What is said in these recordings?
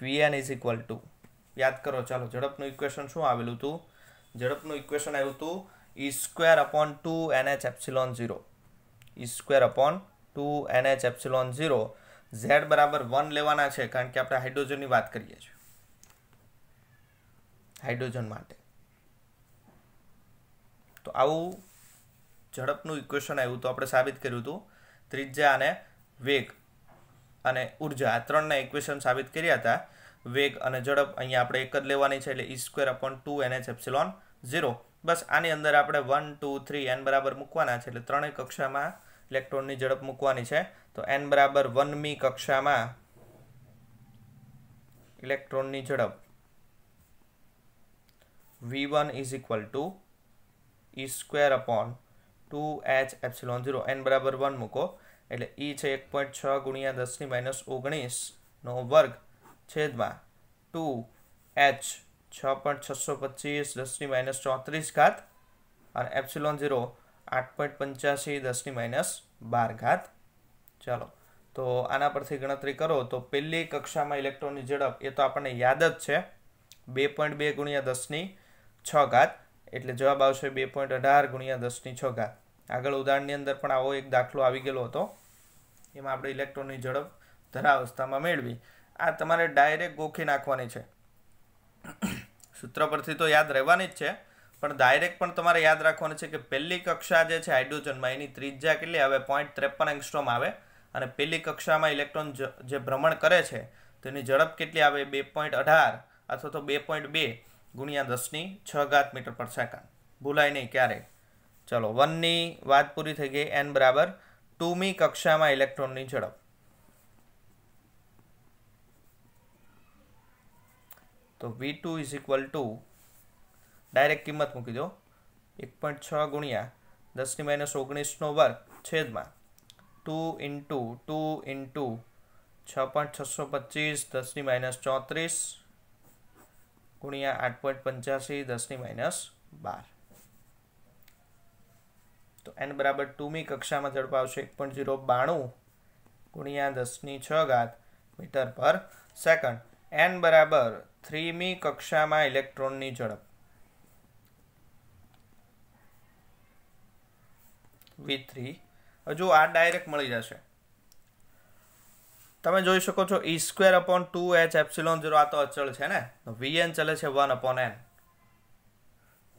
Vn is equal to, યાદ કરો ચાલો, ઝડપનું ઇક્વેશન શું આવેલું હતું? ઝડપનું ઇક્વેશન આવ્યું હતું E² / 2 NH�epsilon 0. E² / 2 NH�epsilon 0. Z બરાબર 1 લેવાના છે, કારણ કે આપણે હાઇડ્રોજનની વાત કરીએ છીએ, હાઇડ્રોજન માટે. તો આવું ઝડપનું ઇક્વેશન આવ્યું તો આપણે સાબિત કર્યું હતું ત્રિજ્યા અને વેગ અને ઉર્જા આ ત્રણના ઇક્વેશન સાબિત કર્યા હતા. વેગ અને ઝડપ અહીંયા આપણે એક જ લેવાની છે, એટલે E² / 2 NH�epsilon 0. બસ આની અંદર આપણે 1 2 3 n બરાબર મૂકવાના છે, એટલે ત્રણેય કક્ષામાં ઇલેક્ટ્રોનની ઝડપ મૂકવાની છે. તો n બરાબર 1મી કક્ષામાં ઇલેક્ટ્રોનની ઝડપ V1 is equal to E² / 2H�epsilon 0. n બરાબર 1 મૂકો એટલે E છે 1.6 × 10⁻19 નો વર્ગ છેદમાં 2H 6.625 10⁻34 અને ε0 8.85 10⁻12. ચાલો, તો આના પરથી ગણતરી કરો તો પહેલી કક્ષામાં ઇલેક્ટ્રોનની ઝડપ એ તો આપણને યાદ જ છે 2.2 × 10⁶, એટલે જવાબ આવશે 2.18 × 10⁶. આગળ ઉદાહરણની અંદર પણ આવો એક દાખલો આવી ગયેલો હતો, એમાં આપણે ઇલેક્ટ્રોનની ઝડપ ધરાવસ્થામાં મેળવી. આ તમારે ડાયરેક્ટ ગોખી નાખવાની છે, સૂત્ર પરથી તો યાદ રહેવાની જ છે, પણ ડાયરેક્ટ પણ તમારે યાદ રાખવાનું છે કે પહેલી કક્ષા જે છે હાઇડ્રોજનમાં એની ત્રિજ્યા કેટલી આવે? 0.53 એંગસ્ટ્રોમ આવે. અને પહેલી કક્ષામાં ઇલેક્ટ્રોન જે ભ્રમણ કરે છે તેની ઝડપ કેટલી આવે? 2.18 અથવા તો 2.2 × 10⁶ મીટર/સેકન્ડ. ભૂલાય નહીં ક્યારેય. ચલો, 1ની વાત પૂરી થઈ ગઈ. n બરાબર 2મી કક્ષામાં ઇલેક્ટ્રોનની ઝડપ. તો V2 is equal to, direct કિંમત મૂકી દો, 1.6 × 10⁻19 નો વર્ગ છેદમાં 2 × 2 × 6.625 10⁻34 × 8.85 10⁻12. તો n બરાબર 2મી કક્ષામાં ઝડપ આવશે 1.092 × 10⁶ મીટર/સેકન્ડ. n બરાબર 3મી કક્ષામાં ઇલેક્ટ્રોનની ઝડપ V3. હજુ આ ડાયરેક્ટ મળી જશે. તમે જોઈ શકો છો E² / 2H�epsilon 0 આ તો અચળ છે ને, તો Vn ચલે છે 1/n.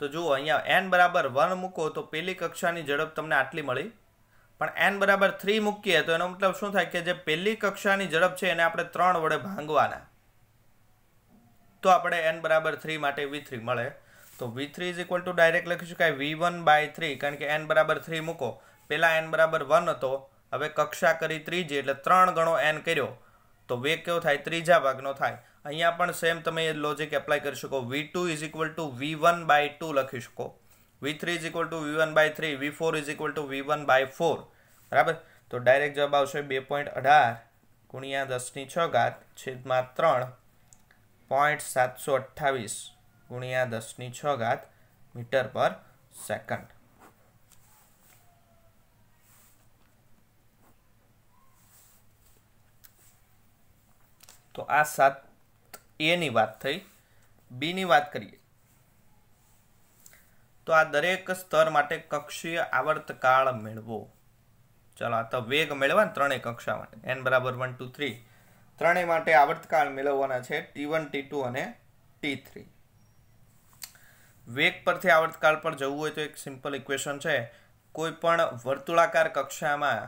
તો જુઓ અહીંયા n બરાબર 1 મૂકો તો પહેલી કક્ષાની ઝડપ તમને આટલી મળી, પણ n બરાબર 3 મૂકીએ તો એનો મતલબ શું થાય કે જે પહેલી કક્ષાની ઝડપ છે એને આપણે 3 વડે ભાંગવાના, તો આપણે n બરાબર 3 માટે V3 મળે. તો V3 is equal to direct લખી શકાય V1/3, કારણ કે n બરાબર 3 મૂકો, પહેલા n બરાબર 1 હતો, હવે કક્ષા કરી ત્રીજી એટલે 3 ગણો n કર્યો, તો વેગ કેવો થાય? ત્રીજા ભાગનો થાય. અહીંયા પણ સેમ તમે એ લોજિક એપ્લાય કરી શકો. V2 is equal to V1/2 લખી શકો, V3 is equal to V1/3, V4 is equal to V1/4. બરાબર. તો ડાયરેક્ટ જવાબ આવશે 2.18 × 10⁶ છેદમાં 3 0.728 × 10⁶ મીટર/સેકન્ડ. તો આ 7A ની વાત થઈ. B ની વાત કરીએ તો આ દરેક સ્તર માટે કક્ષીય આવર્તકાળ મેળવો. ચાલો, આ તો વેગ મેળવવા ને ત્રણેય કક્ષા માટે n બરાબર 1 2 3 ત્રણેય માટે આવર્તકાળ મેળવવાના છે, T1 T2 અને T3. વેગ પરથી આવર્તકાળ પર જવું હોય તો એક સિમ્પલ ઇક્વેશન છે. કોઈ પણ વર્તુળાકાર કક્ષામાં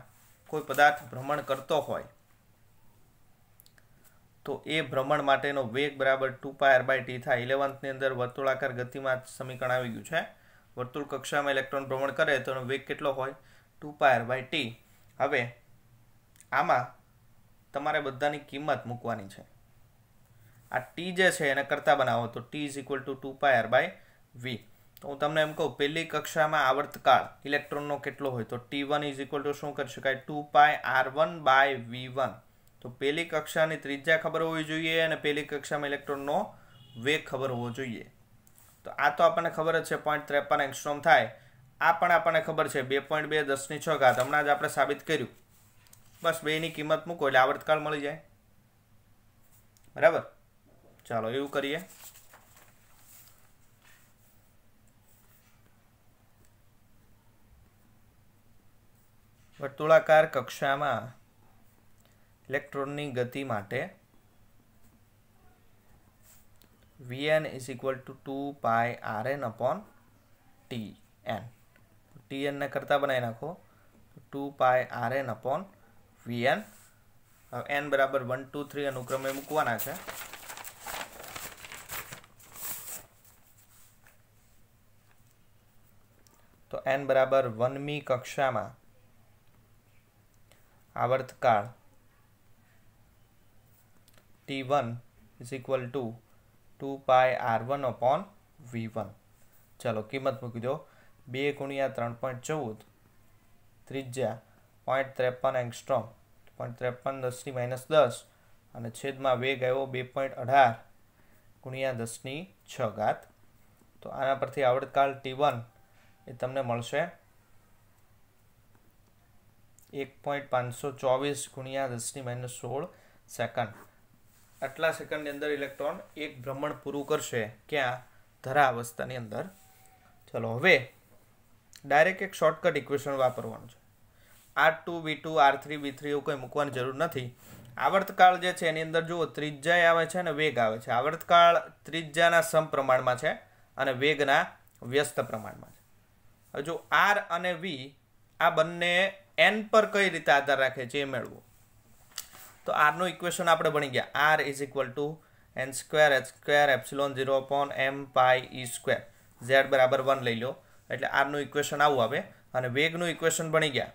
કોઈ પદાર્થ ભ્રમણ કરતો હોય તો એ ભ્રમણ માટેનો વેગ બરાબર 2πr/t થાય. 11th ની અંદર વર્તુળાકાર ગતિમાં સમીકરણ આવી ગયું છે. વર્તુળ કક્ષામાં ઇલેક્ટ્રોન ભ્રમણ કરે તો એનો વેગ કેટલો હોય? 2πr/t. હવે આમાં તમારે બધાની કિંમત મૂકવાની છે. આ t જે છે એને કરતા બનાવો તો t is equal to 2πr/v. તો હું તમને એમ કહું, પહેલી કક્ષામાં આવર્તકાળ ઇલેક્ટ્રોનનો કેટલો હોય તો T1 ઇઝ ઇક્વલ ટુ શું કરી શકાય? 2πr1/v1. તો પહેલી કક્ષાની ત્રિજ્યા ખબર હોવી જોઈએ અને પહેલી કક્ષામાં ઇલેક્ટ્રોનનો વેગ ખબર હોવો જોઈએ. તો આ તો આપણને ખબર જ છે 0.53 એંગસ્ટ્રોમ થાય. આ પણ આપણને ખબર છે 2.2 10⁶. હમણાં જ આપણે સાબિત કર્યું. બસ બેની કિંમત મૂકો એટલે આવર્તકાળ મળી જાય. બરાબર. ચાલો એવું કરીએ. વર્તુળાકાર કક્ષામાં ઇલેક્ટ્રોનની ગતિ માટે Vn is equal to 2 pi Rn upon Tn. Tn ને કરતા બનાવી નાખો, 2 pi Rn upon Vn. n બરાબર 1 2 3 અનુક્રમે મૂકવાના છે. તો n બરાબર 1મી કક્ષામાં આવર્તકાળ T1 is equal to 2 pi R1 upon V1. ચાલો કિંમત મૂકી દો. 2 ગુણ્યા 3.14 ત્રિજ્યા 0.53 એંગસ્ટ્રોમ, 0.53 10 -10 અને છેદમાં વેગ આવ્યો 2.18 ગુણ્યા 10⁶. તો આના પરથી આવર્તકાળ T1 એ તમને મળશે 1.524 ગુણ્યા 10⁻16 સેકન્ડ. આટલા સેકન્ડની અંદર ઇલેક્ટ્રોન એક ભ્રમણ પૂરું કરશે. ક્યાં? ધરા અવસ્થાની અંદર. ચલો હવે ડાયરેક્ટ એક શોર્ટકટ ઇક્વેશન વાપરવાનું છે. R2 V2 R3 V3 એવું કંઈ મૂકવાની જરૂર નથી. આવર્તકાળ જે છે એની અંદર જુઓ ત્રિજ્યા આવે છે અને વેગ આવે છે. આવર્તકાળ ત્રિજ્યાના સમપ્રમાણમાં છે અને વેગના વ્યસ્ત પ્રમાણમાં છે. હવે જો R અને V આ બંને n પર કઈ રીતે આધાર રાખે છે એ મેળવો. તો R નું ઇક્વેશન આપણે ભણી ગયા. R is equal to n² h² ε0 upon m pi e². z બરાબર 1 લઈ લો એટલે R નું ઇક્વેશન આવું આવે. અને વેગનું ઇક્વેશન ભણી ગયા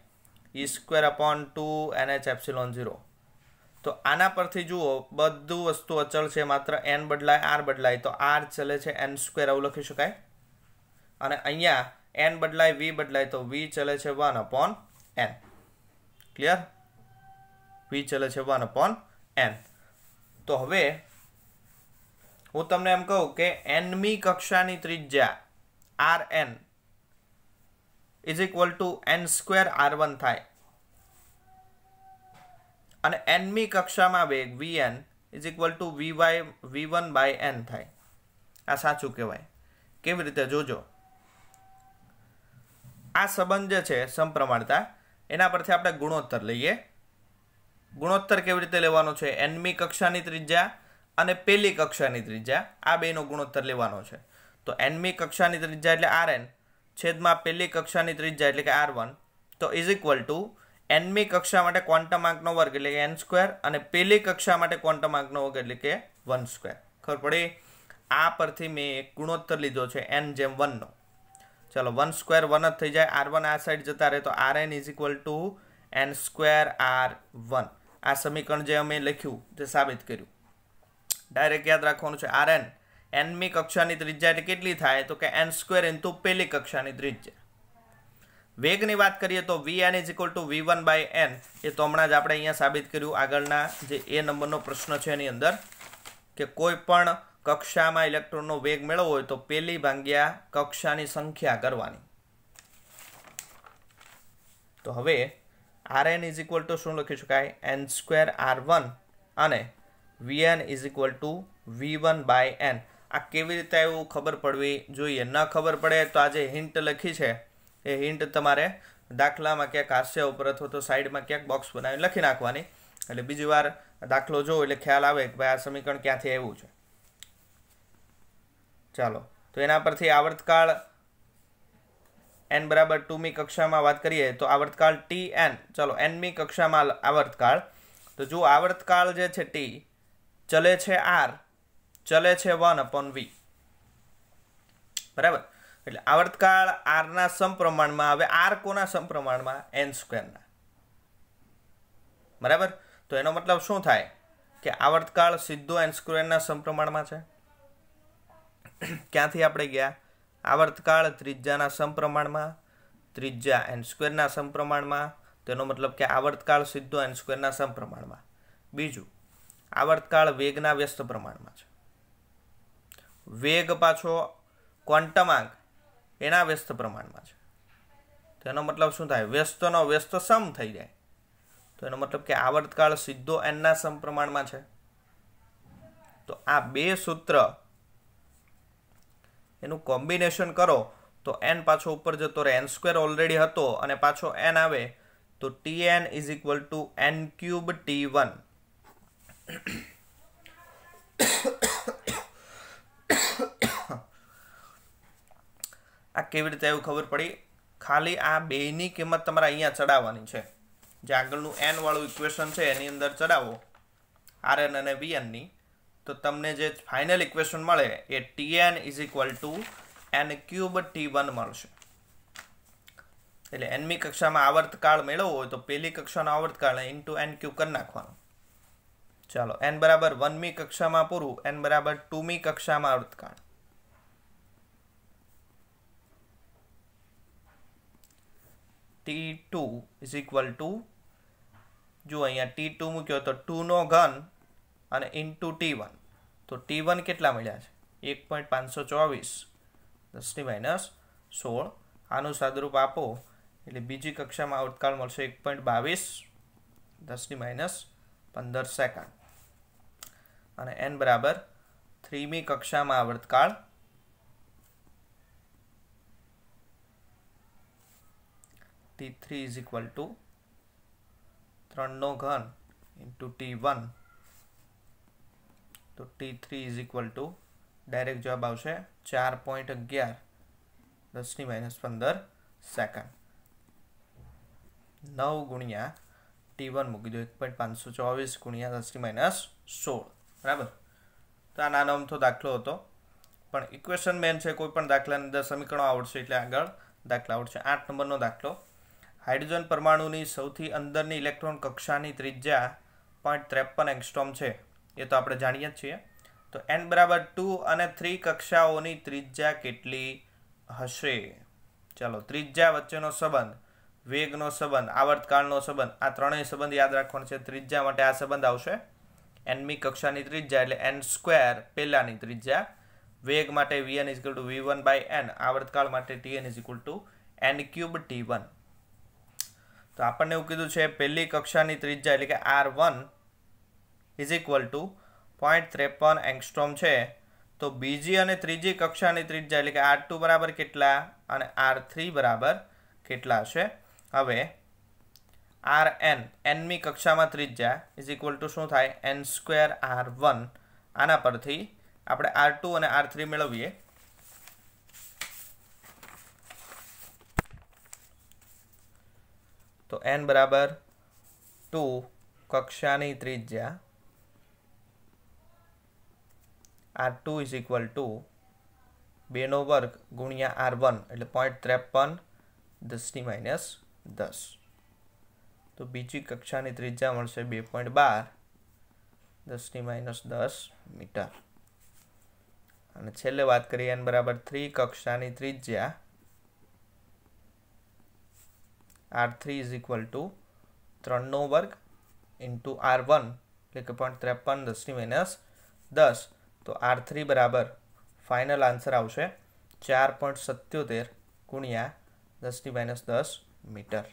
e² upon 2 nh ε0. તો આના પરથી જુઓ બધું વસ્તુ અચળ છે, માત્ર n બદલાય r બદલાય. તો r ચલે છે n² આવું લખી શકાય. અને અહીંયા n બદલાય v બદલાય તો v ચલે છે 1 upon n. ક્લિયર? v ચલે છે 1 upon n. તો હવે હું તમને એમ કહું કે nમી કક્ષાની ત્રિજ્યા Rn is equal to n² R1 થાય અને nમી કક્ષામાં વેગ Vn is equal to V1 by n થાય. આ સાચું કહેવાય. કેવી રીતે? જોજો. આ સંબંધ જે છે સમપ્રમાણતા એના પરથી આપણે ગુણોત્તર લઈએ. ગુણોત્તર કેવી રીતે લેવાનો છે? nમી કક્ષાની ત્રિજ્યા અને પહેલી કક્ષાની ત્રિજ્યા આ બેનો ગુણોત્તર લેવાનો છે. તો nમી કક્ષાની ત્રિજ્યા એટલે Rn છેદમાં પહેલી કક્ષાની ત્રિજ્યા એટલે કે R1 તો ઇઝ ઇક્વલ ટુ nમી કક્ષા માટે ક્વોન્ટમ આંકનો વર્ગ એટલે કે n² અને પહેલી કક્ષા માટે ક્વોન્ટમ આંકનો વર્ગ એટલે કે 1². ખબર પડી? આ પરથી મેં એક ગુણોત્તર લીધો છે n જેમ 1 નો. ચાલો 1² 1 જ થઈ જાય. R1 આ સાઈડ જતા રહે તો Rn is equal to n² R1. આ સમીકરણ જે અમે લખ્યું તે સાબિત કર્યું. ડાયરેક્ટ યાદ રાખવાનું છે Rn nમી કક્ષાની ત્રિજ્યા એટલે કેટલી થાય? તો કે n² ઇન્ટુ પહેલી કક્ષાની ત્રિજ્યા. વેગની વાત કરીએ તો Vn is equal to V1 by n. એ તો હમણાં જ આપણે અહીંયા સાબિત કર્યું આગળના જે એ નંબરનો પ્રશ્ન છે એની અંદર કે કોઈ પણ કક્ષામાં ઇલેક્ટ્રોનનો વેગ મેળવવો હોય તો પહેલી ભાગ્યા કક્ષાની સંખ્યા કરવાની. તો હવે Rn ઇઝ ઇક્વલ ટુ શું લખી શકાય? n² R1 અને Vn is equal to V1 by n. આ કેવી રીતે એવું ખબર પડવી જોઈએ. ન ખબર પડે તો આ જે હિન્ટ લખી છે એ હિન્ટ તમારે દાખલામાં ક્યાંક હાસ્ય ઉપર અથવા તો સાઈડમાં ક્યાંક બોક્સ બનાવીને લખી નાખવાની. એટલે બીજી વાર દાખલો જો એટલે ખ્યાલ આવે કે ભાઈ આ સમીકરણ ક્યાંથી આવ્યું છે. ચાલો તો એના પરથી આવર્તકાળ n બરાબર 2મી કક્ષામાં વાત કરીએ તો આવર્તકાળ Tn. ચાલો nમી કક્ષામાં આવર્તકાળ. તો જો આવર્તકાળ જે છે T ચલે છે R ચલે છે 1 upon V. બરાબર? એટલે આવર્તકાળ R ના સમપ્રમાણમાં. હવે R કોના સમપ્રમાણમાં? n² ના. બરાબર? તો એનો મતલબ શું થાય કે આવર્તકાળ સીધો n² ના સમપ્રમાણમાં છે. ક્યાંથી આપણે ગયા? આવર્તકાળ ત્રિજ્યાના સમપ્રમાણમાં, ત્રિજ્યા n² ના સમપ્રમાણમાં. તેનો મતલબ કે આવર્તકાળ સીધો n² ના સમપ્રમાણમાં. બીજું, આવર્તકાળ વેગના વ્યસ્ત પ્રમાણમાં છે. વેગ પાછો ક્વોન્ટમાંક એના વ્યસ્ત પ્રમાણમાં છે. તેનો મતલબ શું થાય? વ્યસ્તનો વ્યસ્ત સમ થઈ જાય. તો એનો મતલબ કે આવર્તકાળ સીધો n ના સમપ્રમાણમાં છે. તો આ બે સૂત્ર એનું કોમ્બિનેશન કરો તો n પાછો ઉપર જતો રહે, n² ઓલરેડી હતો અને પાછો n આવે તો Tn is equal to n³ T1. આ કેવી રીતે એવું ખબર પડી? ખાલી આ બેની કિંમત તમારે અહીંયા ચડાવવાની છે. જે આગળનું n વાળું ઇક્વેશન છે એની અંદર ચડાવો Rn અને Vn ની, તો તમને જે ફાઇનલ ઇક્વેશન મળે એ Tn is equal to n³ T1 મળશે. એટલે nમી કક્ષામાં આવર્તકાળ મેળવવો હોય તો પહેલી કક્ષાનો આવર્તકાળ ઇન્ટુ n³ કરી નાખવાનો. ચાલો, n બરાબર 1મી કક્ષામાં પૂરું, n બરાબર 2મી કક્ષામાં આવર્તકાળ. T2 ઇઝ ઇક્વલ ટુ, જો અહીંયા T2 મૂક્યો તો 2 નો ઘન અને ઇન્ટુ T1, તો T1 કેટલા મળ્યા છે? 1.524 10⁻16. આનું સાદુરૂપ આપો એટલે બીજી કક્ષામાં આવર્તકાળ મળશે 1.22 10⁻15 સેકન્ડ. અને n બરાબર 3મી કક્ષામાં આવર્તકાળ T3 ઇઝ ઇક્વલ ટુ 3 નો ઘન ઇન્ટુ T1, તો T3 is equal to direct જવાબ આવશે 4.11 10⁻15 સેકન્ડ. 9 ગુણ્યા T1 મૂકી દો, 1.524 ગુણ્યા 10⁻16. બરાબર. તો આ નાનો અમથો દાખલો હતો, પણ ઇક્વેશન મેન છે. કોઈ પણ દાખલાની અંદર સમીકરણો આવડશે એટલે આગળ દાખલા આવડશે. 8 નંબરનો દાખલો. હાઇડ્રોજન પરમાણુની સૌથી અંદરની ઇલેક્ટ્રોન કક્ષાની ત્રિજ્યા 0.53 એંગસ્ટ્રોમ છે, એ તો આપણે જાણીએ જ છીએ. તો n બરાબર 2 અને 3 કક્ષાઓની ત્રિજ્યા કેટલી હશે? ચાલો, ત્રિજ્યા વચ્ચેનો સંબંધ, વેગનો સંબંધ, આવર્તકાળનો સંબંધ, આ ત્રણેય સંબંધ યાદ રાખવાનો છે. ત્રિજ્યા માટે આ સંબંધ આવશે, nમી કક્ષાની ત્રિજ્યા એટલે n² પહેલાની ત્રિજ્યા. વેગ માટે Vn is equal to V1/n, આવર્તકાળ માટે Tn is equal to n³ T1. તો આપણને એવું કીધું છે પહેલી કક્ષાની ત્રિજ્યા એટલે કે R1 is equal to 0.53 angstrom છે. તો બીજી અને ત્રીજી કક્ષાની ત્રિજ્યા એટલે કે R2 બરાબર કેટલા અને R3 બરાબર કેટલા હશે? હવે Rn, nમી કક્ષામાં ત્રિજ્યા ઇઝ ઇક્વલ ટુ શું થાય? n² R1. આના પરથી આપણે R2 અને R3 મેળવીએ. તો n બરાબર 2 કક્ષાની ત્રિજ્યા R2 ઇઝ ઇક્વલ ટુ 2 વર્ગ ગુણ્યા R1 એટલે 0.53 10⁻10. તો બીજી કક્ષાની ત્રિજ્યા મળશે 2.12 10⁻10 મીટર. અને છેલ્લે વાત કરીએ n બરાબર 3 કક્ષાની ત્રિજ્યા R3 ઇઝ ઇક્વલ ટુ 3 વર્ગ ઇન્ટુ R1 એટલે કે 0.53 10⁻10. તો R3 બરાબર ફાઇનલ આન્સર આવશે 4.77 ગુણ્યા 10⁻10 મીટર.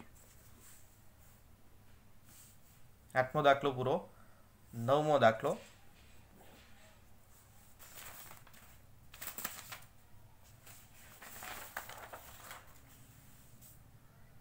8મો દાખલો પૂરો. 9મો દાખલો.